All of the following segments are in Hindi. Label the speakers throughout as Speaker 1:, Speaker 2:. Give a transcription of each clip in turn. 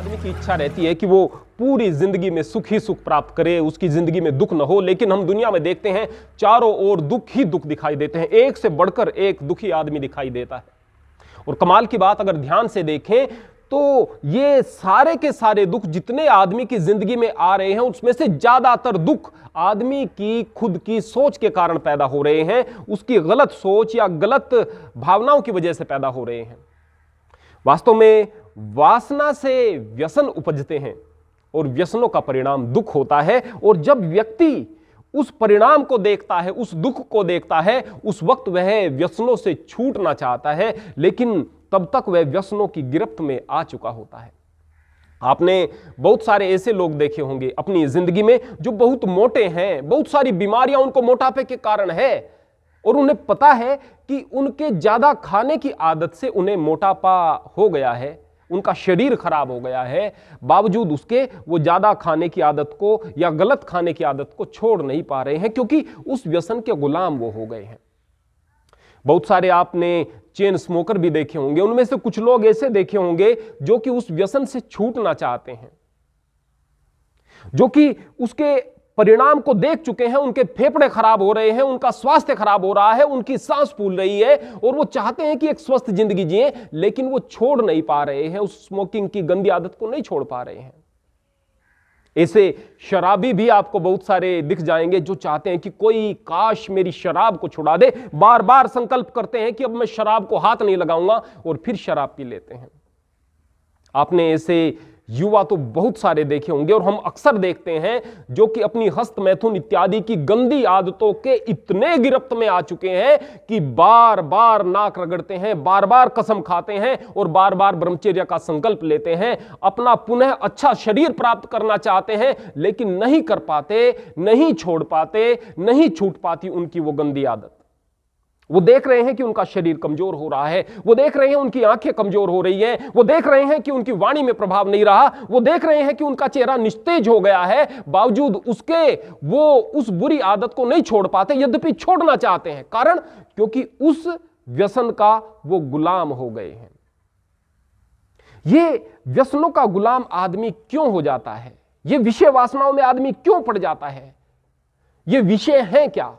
Speaker 1: आदमी की इच्छा रहती है कि वो पूरी जिंदगी में सुख ही सुख प्राप्त करे, उसकी जिंदगी में दुख न हो। लेकिन हम दुनिया में देखते हैं चारों ओर दुख ही दुख दिखाई देते हैं, एक से बढ़कर एक दुखी आदमी दिखाई देता है। और कमाल की बात अगर ध्यान से देखें तो ये सारे के सारे दुख जितने आदमी की जिंदगी में आ रहे हैं उसमें से ज्यादातर दुख आदमी की खुद की सोच के कारण पैदा हो रहे हैं, उसकी गलत सोच या गलत भावनाओं की वजह से पैदा हो रहे हैं। वास्तव में वासना से व्यसन उपजते हैं और व्यसनों का परिणाम दुख होता है। और जब व्यक्ति उस परिणाम को देखता है, उस दुख को देखता है, उस वक्त वह व्यसनों से छूटना चाहता है, लेकिन तब तक वह व्यसनों की गिरफ्त में आ चुका होता है। आपने बहुत सारे ऐसे लोग देखे होंगे अपनी जिंदगी में जो बहुत मोटे हैं, बहुत सारी बीमारियां उनको मोटापे के कारण है और उन्हें पता है कि उनके ज्यादा खाने की आदत से उन्हें मोटापा हो गया है, उनका शरीर खराब हो गया है। बावजूद उसके वो ज्यादा खाने की आदत को या गलत खाने की आदत को छोड़ नहीं पा रहे हैं, क्योंकि उस व्यसन के गुलाम वो हो गए हैं। बहुत सारे आपने चेन स्मोकर भी देखे होंगे, उनमें से कुछ लोग ऐसे देखे होंगे जो कि उस व्यसन से छूटना चाहते हैं, जो कि उसके परिणाम को देख चुके हैं, उनके फेफड़े खराब हो रहे हैं, उनका स्वास्थ्य खराब हो रहा है, उनकी सांस फूल रही है और वो चाहते हैं कि एक स्वस्थ जिंदगी जिए, लेकिन वो छोड़ नहीं पा रहे हैं, उस स्मोकिंग की गंदी आदत को नहीं छोड़ पा रहे हैं। ऐसे शराबी भी आपको बहुत सारे दिख जाएंगे जो चाहते हैं कि कोई काश मेरी शराब को छुड़ा दे, बार बार संकल्प करते हैं कि अब मैं शराब को हाथ नहीं लगाऊंगा और फिर शराब पी लेते हैं। आपने ऐसे युवा तो बहुत सारे देखे होंगे और हम अक्सर देखते हैं जो कि अपनी हस्त मैथुन इत्यादि की गंदी आदतों के इतने गिरफ्त में आ चुके हैं कि बार बार नाक रगड़ते हैं, बार बार कसम खाते हैं और बार बार ब्रह्मचर्य का संकल्प लेते हैं, अपना पुनः अच्छा शरीर प्राप्त करना चाहते हैं, लेकिन नहीं कर पाते, नहीं छोड़ पाते, नहीं छूट पाती उनकी वो गंदी आदत। वो देख रहे हैं कि उनका शरीर कमजोर हो रहा है, वो देख रहे हैं उनकी आंखें कमजोर हो रही हैं, वो देख रहे हैं कि उनकी वाणी में प्रभाव नहीं रहा, वो देख रहे हैं कि उनका चेहरा निस्तेज हो गया है, बावजूद उसके वो उस बुरी आदत को नहीं छोड़ पाते, यद्यपि छोड़ना चाहते हैं। कारण क्योंकि उस व्यसन का वो गुलाम हो गए हैं। ये व्यसनों का गुलाम आदमी क्यों हो जाता है? ये विषय वासनाओं में आदमी क्यों पड़ जाता है? ये विषय हैं क्या?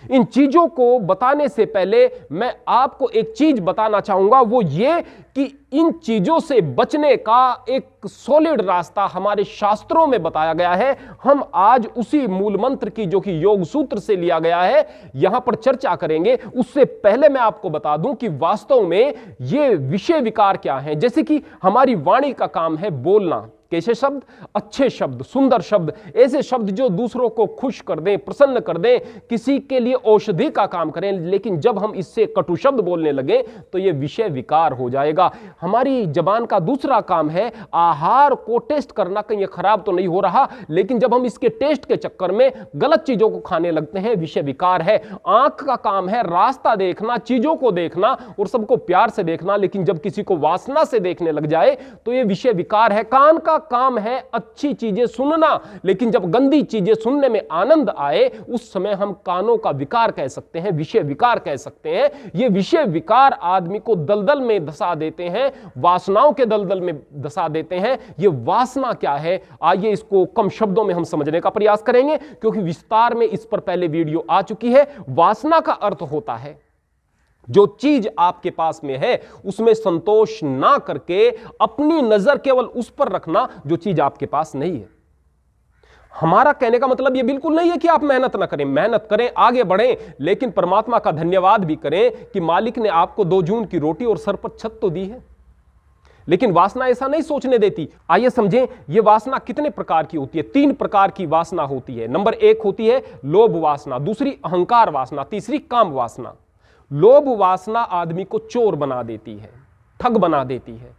Speaker 1: इन चीजों को बताने से पहले मैं आपको एक चीज बताना चाहूंगा, वो ये कि इन चीजों से बचने का एक सॉलिड रास्ता हमारे शास्त्रों में बताया गया है। हम आज उसी मूल मंत्र की, जो कि योग सूत्र से लिया गया है, यहां पर चर्चा करेंगे। उससे पहले मैं आपको बता दूं कि वास्तव में ये विषय विकार क्या है। जैसे कि हमारी वाणी का काम है बोलना, कैसे शब्द? अच्छे शब्द, सुंदर शब्द, ऐसे शब्द जो दूसरों को खुश कर दें, प्रसन्न कर दें, किसी के लिए औषधि का काम करें। लेकिन जब हम इससे कटु शब्द बोलने लगे तो यह विषय विकार हो जाएगा। हमारी जबान का दूसरा काम है आहार को टेस्ट करना, कहीं खराब तो नहीं हो रहा, लेकिन जब हम इसके टेस्ट के चक्कर में गलत चीजों को खाने लगते हैं, विषय विकार है। आंख का काम है रास्ता देखना, चीजों को देखना और सबको प्यार से देखना, लेकिन जब किसी को वासना से देखने लग जाए तो यह विषय विकार है। कान का काम है अच्छी चीजें सुनना, लेकिन जब गंदी चीजें सुनने में आनंद आए उस समय हम कानों का विकार कह सकते हैं, विषय विकार कह सकते हैं। ये विषय विकार आदमी को दलदल में धसा देते हैं, वासनाओं के दलदल में धसा देते हैं। ये वासना क्या है, आइए इसको कम शब्दों में हम समझने का प्रयास करेंगे, क्योंकि विस्तार में इस पर पहले वीडियो आ चुकी है। वासना का अर्थ होता है जो चीज आपके पास में है उसमें संतोष ना करके अपनी नजर केवल उस पर रखना जो चीज आपके पास नहीं है। हमारा कहने का मतलब यह बिल्कुल नहीं है कि आप मेहनत ना करें, मेहनत करें, आगे बढ़ें, लेकिन परमात्मा का धन्यवाद भी करें कि मालिक ने आपको 2 जून की रोटी और सर पर छत तो दी है। लेकिन वासना ऐसा नहीं सोचने देती। आइए समझें यह वासना कितने प्रकार की होती है। 3 प्रकार की वासना होती है। नंबर 1 होती है लोभ वासना, दूसरी अहंकार वासना, तीसरी काम वासना। लोभ वासना आदमी को चोर बना देती है, ठग बना देती है,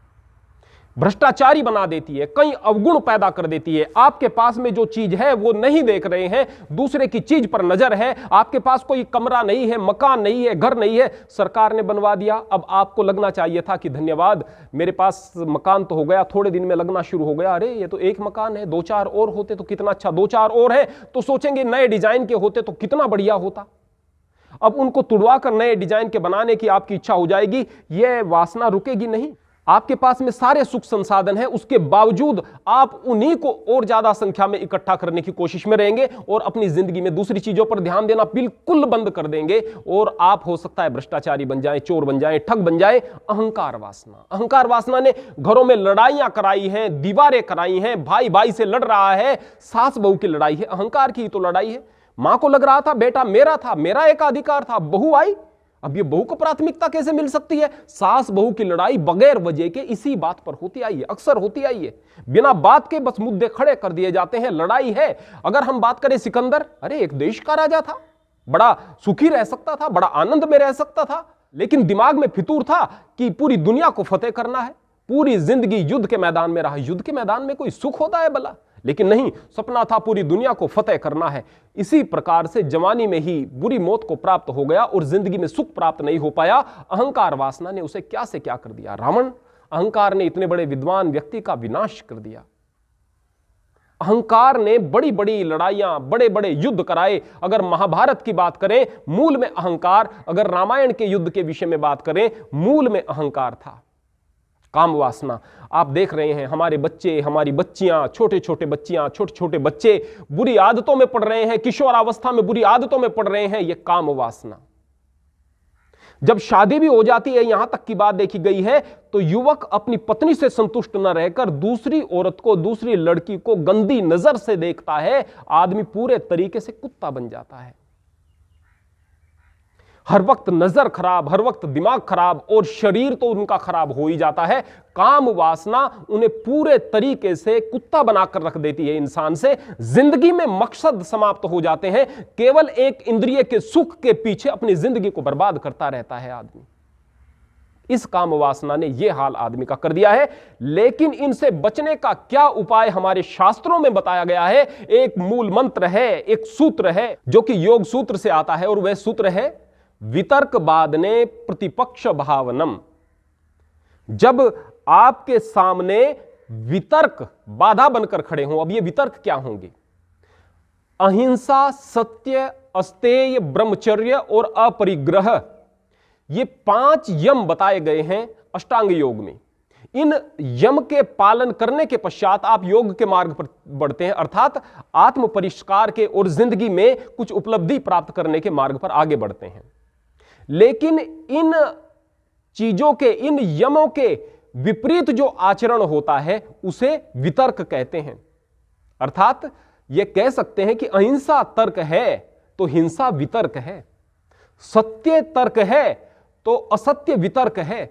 Speaker 1: भ्रष्टाचारी बना देती है, कई अवगुण पैदा कर देती है। आपके पास में जो चीज है वो नहीं देख रहे हैं, दूसरे की चीज पर नजर है। आपके पास कोई कमरा नहीं है, मकान नहीं है, घर नहीं है, सरकार ने बनवा दिया। अब आपको लगना चाहिए था कि धन्यवाद, मेरे पास मकान तो हो गया, थोड़े दिन में लगना शुरू हो गया, अरे ये तो एक मकान है, 2-4 और होते तो कितना अच्छा, 2-4 और है तो सोचेंगे नए डिजाइन के होते तो कितना बढ़िया होता। अब उनको तुड़वा कर नए डिजाइन के बनाने की आपकी इच्छा हो जाएगी, यह वासना रुकेगी नहीं। आपके पास में सारे सुख संसाधन हैं, उसके बावजूद आप उन्हीं को और ज्यादा संख्या में इकट्ठा करने की कोशिश में रहेंगे और अपनी जिंदगी में दूसरी चीजों पर ध्यान देना बिल्कुल बंद कर देंगे और आप हो सकता है भ्रष्टाचारी बन जाएं, चोर बन जाएं, ठग बन जाएं। अहंकार वासना ने घरों में लड़ाइयां कराई हैं, दीवारें कराई हैं, भाई भाई से लड़ रहा है, सास बहू की लड़ाई है, अहंकार की ही तो लड़ाई है। मां को लग रहा था बेटा मेरा था, मेरा एक अधिकार था, बहू आई, अब ये बहू को प्राथमिकता कैसे मिल सकती है? सास बहू की लड़ाई बगैर वजह के इसी बात पर होती आई है, अक्सर होती आई है। बिना बात के बस मुद्दे खड़े कर दिए जाते हैं, लड़ाई है। अगर हम बात करें सिकंदर, अरे एक देश का राजा था, बड़ा सुखी रह सकता था, बड़ा आनंद में रह सकता था, लेकिन दिमाग में फितूर था कि पूरी दुनिया को फतेह करना है। पूरी जिंदगी युद्ध के मैदान में रहा। युद्ध के मैदान में कोई सुख होता है भला? लेकिन नहीं, सपना था पूरी दुनिया को फतेह करना है। इसी प्रकार से जवानी में ही बुरी मौत को प्राप्त हो गया और जिंदगी में सुख प्राप्त नहीं हो पाया। अहंकार वासना ने उसे क्या से क्या कर दिया। रावण, अहंकार ने इतने बड़े विद्वान व्यक्ति का विनाश कर दिया। अहंकार ने बड़ी बड़ी लड़ाइयां, बड़े बड़े युद्ध कराए। अगर महाभारत की बात करें, मूल में अहंकार, अगर रामायण के युद्ध के विषय में बात करें, मूल में अहंकार था। काम वासना, आप देख रहे हैं हमारे बच्चे, हमारी बच्चियां, छोटे छोटे बच्चियां, छोटे छोटे बच्चे बुरी आदतों में पड़ रहे हैं, किशोरावस्था में बुरी आदतों में पड़ रहे हैं। यह काम वासना। जब शादी भी हो जाती है, यहां तक की बात देखी गई है, तो युवक अपनी पत्नी से संतुष्ट न रहकर दूसरी औरत को, दूसरी लड़की को गंदी नजर से देखता है। आदमी पूरे तरीके से कुत्ता बन जाता है। हर वक्त नजर खराब, हर वक्त दिमाग खराब और शरीर तो उनका खराब हो ही जाता है। काम वासना उन्हें पूरे तरीके से कुत्ता बनाकर रख देती है इंसान से। जिंदगी में मकसद समाप्त हो जाते हैं। केवल एक इंद्रिय के सुख के पीछे अपनी जिंदगी को बर्बाद करता रहता है आदमी। इस काम वासना ने यह हाल आदमी का कर दिया है। लेकिन इनसे बचने का क्या उपाय हमारे शास्त्रों में बताया गया है। एक मूल मंत्र है, एक सूत्र है जो कि योग सूत्र से आता है और वह सूत्र है वितर्क बादने प्रतिपक्ष भावनम। जब आपके सामने वितर्क बाधा बनकर खड़े हों, अब ये वितर्क क्या होंगे? अहिंसा, सत्य, अस्तेय, ब्रह्मचर्य और अपरिग्रह, ये 5 यम बताए गए हैं अष्टांग योग में। इन यम के पालन करने के पश्चात आप योग के मार्ग पर बढ़ते हैं, अर्थात आत्म परिष्कार के और जिंदगी में कुछ उपलब्धि प्राप्त करने के मार्ग पर आगे बढ़ते हैं। लेकिन इन चीजों के, इन यमों के विपरीत जो आचरण होता है उसे वितर्क कहते हैं। अर्थात यह कह सकते हैं कि अहिंसा तर्क है तो हिंसा वितर्क है, सत्य तर्क है तो असत्य वितर्क है।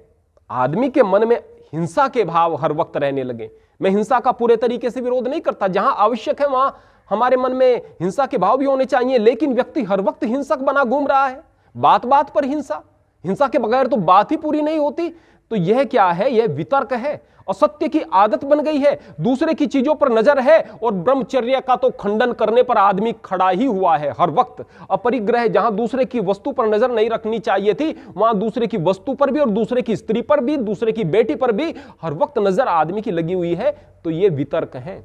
Speaker 1: आदमी के मन में हिंसा के भाव हर वक्त रहने लगे। मैं हिंसा का पूरे तरीके से विरोध नहीं करता, जहां आवश्यक है वहां हमारे मन में हिंसा के भाव भी होने चाहिए। लेकिन व्यक्ति हर वक्त हिंसक बना घूम रहा है, बात बात पर हिंसा, हिंसा के बगैर तो बात ही पूरी नहीं होती। तो यह क्या है? यह वितर्क है। असत्य की आदत बन गई है, दूसरे की चीजों पर नजर है और ब्रह्मचर्य का तो खंडन करने पर आदमी खड़ा ही हुआ है हर वक्त। अपरिग्रह, जहां दूसरे की वस्तु पर नजर नहीं रखनी चाहिए थी, वहां दूसरे की वस्तु पर भी और दूसरे की स्त्री पर भी, दूसरे की बेटी पर भी हर वक्त नजर आदमी की लगी हुई है। तो यह वितर्क है।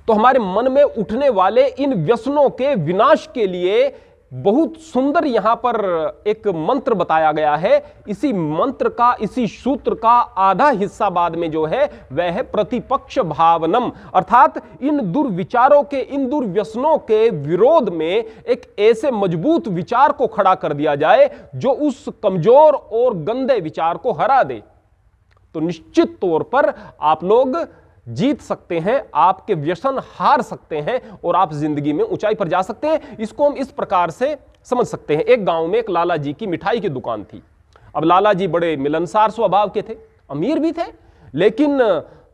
Speaker 1: तो हमारे मन में उठने वाले इन व्यसनों के विनाश के लिए बहुत सुंदर यहां पर एक मंत्र बताया गया है। इसी मंत्र का, इसी सूत्र का आधा हिस्सा बाद में जो है वह है प्रतिपक्ष भावनम। अर्थात इन दुर्विचारों के, इन दुर्व्यसनों के विरोध में एक ऐसे मजबूत विचार को खड़ा कर दिया जाए जो उस कमजोर और गंदे विचार को हरा दे। तो निश्चित तौर पर आप लोग जीत सकते हैं, आपके व्यसन हार सकते हैं और आप जिंदगी में ऊंचाई पर जा सकते हैं। इसको हम इस प्रकार से समझ सकते हैं। एक गांव में एक लाला जी की मिठाई की दुकान थी। अब लाला जी बड़े मिलनसार स्वभाव के थे, अमीर भी थे, लेकिन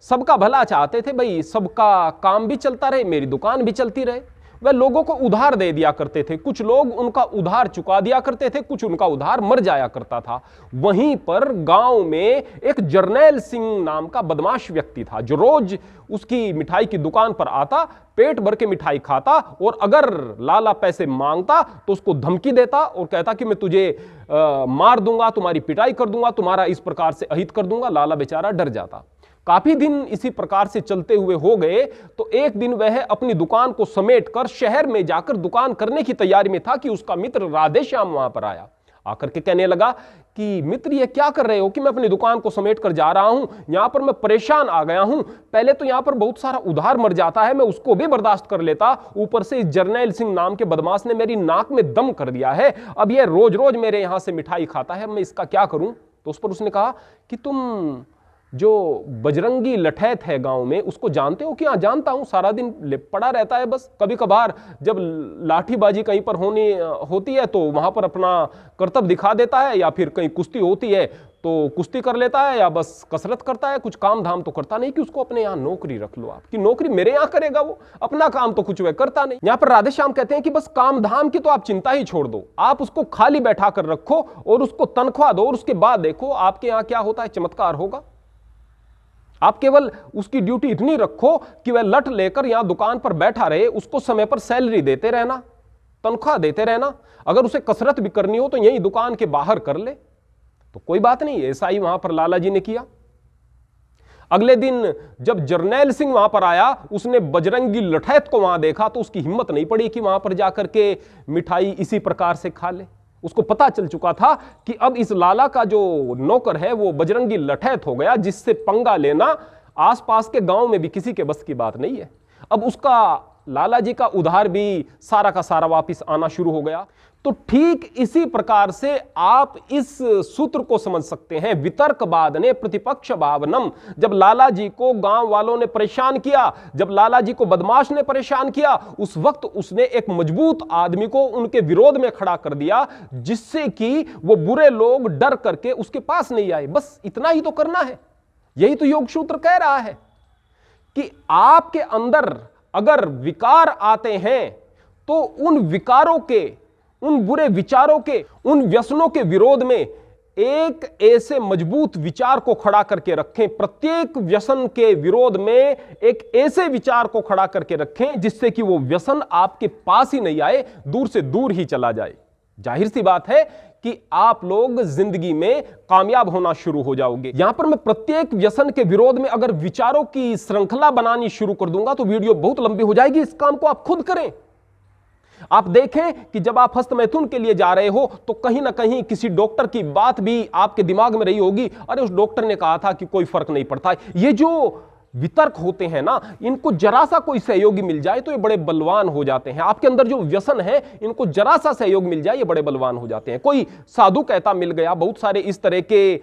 Speaker 1: सबका भला चाहते थे। भाई सबका काम भी चलता रहे, मेरी दुकान भी चलती रहे। वह लोगों को उधार दे दिया करते थे, कुछ लोग उनका उधार चुका दिया करते थे, कुछ उनका उधार मर जाया करता था। वहीं पर गांव में एक जर्नैल सिंह नाम का बदमाश व्यक्ति था जो रोज उसकी मिठाई की दुकान पर आता, पेट भर के मिठाई खाता और अगर लाला पैसे मांगता तो उसको धमकी देता और कहता कि मैं तुझे मार दूंगा, तुम्हारी पिटाई कर दूंगा, तुम्हारा इस प्रकार से अहित कर दूंगा। लाला बेचारा डर जाता। काफी दिन इसी प्रकार से चलते हुए हो गए तो एक दिन वह अपनी दुकान को समेटकर शहर में जाकर दुकान करने की तैयारी में था कि उसका मित्र राधेश्याम वहां पर आया। आकर के कहने लगा कि मित्र ये क्या कर रहे हो कि मैं अपनी दुकान को समेट कर जा रहा हूं, यहां पर मैं परेशान आ गया हूं। पहले तो यहां पर बहुत सारा उधार मर जाता है, मैं उसको भी बर्दाश्त कर लेता, ऊपर से इस जर्नैल सिंह नाम के बदमाश ने मेरी नाक में दम कर दिया है, अब ये रोज रोज मेरे यहां से मिठाई खाता है, मैं इसका क्या करूं। तो उस पर उसने कहा कि तुम जो बजरंगी लठैत है गांव में उसको जानते हो? कि हाँ जानता हूं, सारा दिन पड़ा रहता है, बस कभी कभार जब लाठीबाजी कहीं पर होती है तो वहां पर अपना कर्तव्य दिखा देता है, या फिर कहीं कुश्ती होती है तो कुश्ती कर लेता है, या बस कसरत करता है, कुछ काम धाम तो करता नहीं। कि उसको अपने यहाँ नौकरी रख लो, आपकी नौकरी मेरे यहाँ करेगा, वो अपना काम तो कुछ वह करता नहीं। यहाँ पर राधेश्याम कहते हैं कि बस काम धाम की तो आप चिंता ही छोड़ दो, आप उसको खाली बैठा कर रखो और उसको तनख्वाह दो, और उसके बाद देखो आपके यहाँ क्या होता है, चमत्कार होगा। आप केवल उसकी ड्यूटी इतनी रखो कि वह लठ लेकर यहां दुकान पर बैठा रहे, उसको समय पर सैलरी देते रहना, तनख्वाह देते रहना। अगर उसे कसरत भी करनी हो तो यही दुकान के बाहर कर ले, तो कोई बात नहीं। ऐसा ही वहां पर लाला जी ने किया। अगले दिन जब जर्नैल सिंह वहां पर आया, उसने बजरंगी लठैत को वहां देखा तो उसकी हिम्मत नहीं पड़ी कि वहां पर जाकर के मिठाई इसी प्रकार से खा ले। उसको पता चल चुका था कि अब इस लाला का जो नौकर है वो बजरंगी लठैत हो गया, जिससे पंगा लेना आसपास के गांव में भी किसी के बस की बात नहीं है। अब उसका लाला जी का उधार भी सारा का सारा वापस आना शुरू हो गया। तो ठीक इसी प्रकार से आप इस सूत्र को समझ सकते हैं, वितर्कवाद ने प्रतिपक्ष भावनम। जब लाला जी को गांव वालों ने परेशान किया, जब लाला जी को बदमाश ने परेशान किया, उस वक्त उसने एक मजबूत आदमी को उनके विरोध में खड़ा कर दिया, जिससे कि वो बुरे लोग डर करके उसके पास नहीं आए। बस इतना ही तो करना है। यही तो योग सूत्र कह रहा है कि आपके अंदर अगर विकार आते हैं तो उन विकारों के, उन बुरे विचारों के, उन व्यसनों के विरोध में एक ऐसे मजबूत विचार को खड़ा करके रखें। प्रत्येक व्यसन के विरोध में एक ऐसे विचार को खड़ा करके रखें जिससे कि वो व्यसन आपके पास ही नहीं आए, दूर से दूर ही चला जाए। जाहिर सी बात है कि आप लोग जिंदगी में कामयाब होना शुरू हो जाओगे। यहां पर मैं प्रत्येक व्यसन के विरोध में अगर विचारों की श्रृंखला बनानी शुरू कर दूंगा तो वीडियो बहुत लंबी हो जाएगी। इस काम को आप खुद करें। आप देखें कि जब आप हस्तमैथुन के लिए जा रहे हो तो कहीं ना कहीं किसी डॉक्टर की बात भी आपके दिमाग में रही होगी, अरे उस डॉक्टर ने कहा था कि कोई फर्क नहीं पड़ता। ये जो वितर्क होते हैं ना, इनको जरा सा कोई सहयोगी मिल जाए तो ये बड़े बलवान हो जाते हैं। आपके अंदर जो व्यसन है, इनको जरा सा सहयोग मिल जाए, ये बड़े बलवान हो जाते हैं। कोई साधु कहता मिल गया, बहुत सारे इस तरह के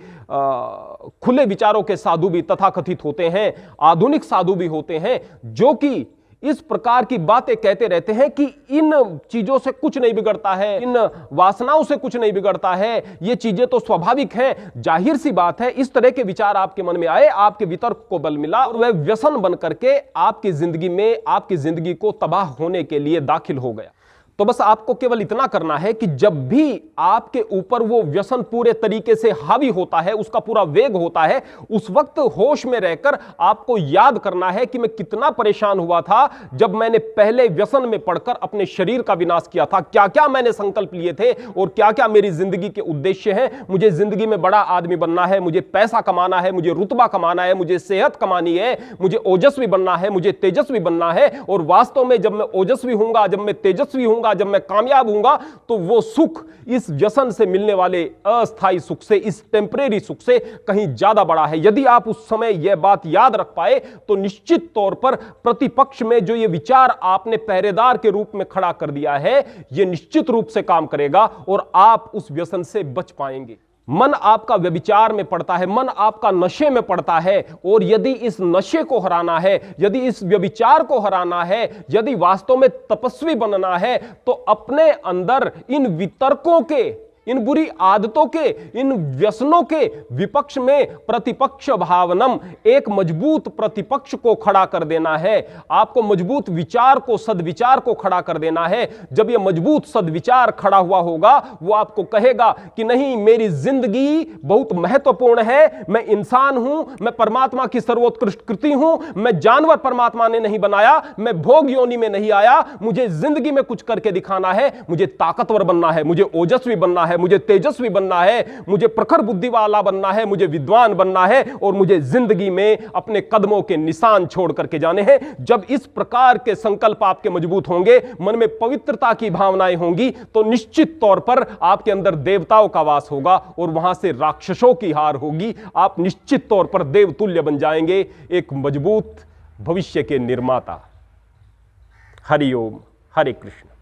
Speaker 1: खुले विचारों के साधु भी तथाकथित होते हैं, आधुनिक साधु भी होते हैं, जो कि इस प्रकार की बातें कहते रहते हैं कि इन चीजों से कुछ नहीं बिगड़ता है, इन वासनाओं से कुछ नहीं बिगड़ता है, ये चीजें तो स्वाभाविक हैं। जाहिर सी बात है, इस तरह के विचार आपके मन में आए, आपके वितर्क को बल मिला और वह व्यसन बन करके आपकी जिंदगी में, आपकी जिंदगी को तबाह होने के लिए दाखिल हो गया। तो बस आपको केवल इतना करना है कि जब भी आपके ऊपर वो व्यसन पूरे तरीके से हावी होता है, उसका पूरा वेग होता है, उस वक्त होश में रहकर आपको याद करना है कि मैं कितना परेशान हुआ था जब मैंने पहले व्यसन में पड़कर अपने शरीर का विनाश किया था। क्या क्या मैंने संकल्प लिए थे और क्या क्या मेरी जिंदगी के उद्देश्य हैं। मुझे जिंदगी में बड़ा आदमी बनना है, मुझे पैसा कमाना है, मुझे रुतबा कमाना है, मुझे सेहत कमानी है, मुझे ओजस्वी बनना है, मुझे तेजस्वी बनना है। और वास्तव में जब मैं ओजस्वी हूंगा, जब मैं तेजस्वी हूंगा, जब मैं कामयाब हूंगा, तो वो सुख इस व्यसन से मिलने वाले अस्थायी सुख से, इस टेम्परेरी सुख से कहीं ज्यादा बड़ा है। यदि आप उस समय यह बात याद रख पाए तो निश्चित तौर पर प्रतिपक्ष में जो ये विचार आपने पहरेदार के रूप में खड़ा कर दिया है, यह निश्चित रूप से काम करेगा और आप उस व्यसन से बच पाएंगे। मन आपका व्यभिचार में पड़ता है, मन आपका नशे में पड़ता है, और यदि इस नशे को हराना है, यदि इस व्यभिचार को हराना है, यदि वास्तव में तपस्वी बनना है, तो अपने अंदर इन वितर्कों के, इन बुरी आदतों के, इन व्यसनों के विपक्ष में प्रतिपक्ष भावनम, एक मजबूत प्रतिपक्ष को खड़ा कर देना है। आपको मजबूत विचार को, सद्विचार को खड़ा कर देना है। जब यह मजबूत सद्विचार खड़ा हुआ होगा, वो आपको कहेगा कि नहीं, मेरी जिंदगी बहुत महत्वपूर्ण है, मैं इंसान हूं, मैं परमात्मा की सर्वोत्कृष्ट कृति हूं, मैं जानवर परमात्मा ने नहीं बनाया, मैं भोग योनि में नहीं आया, मुझे जिंदगी में कुछ करके दिखाना है, मुझे ताकतवर बनना है, मुझे ओजस्वी बनना है, है, मुझे तेजस्वी बनना है, मुझे प्रखर बुद्धि वाला बनना है, मुझे विद्वान बनना है और मुझे जिंदगी में अपने कदमों के निशान छोड़ करके जाने हैं। जब इस प्रकार के संकल्प आपके मजबूत होंगे, मन में पवित्रता की भावनाएं होंगी, तो निश्चित तौर पर आपके अंदर देवताओं का वास होगा और वहां से राक्षसों की हार होगी। आप निश्चित तौर पर देवतुल्य बन जाएंगे, एक मजबूत भविष्य के निर्माता। हरि ओम, हरे कृष्ण।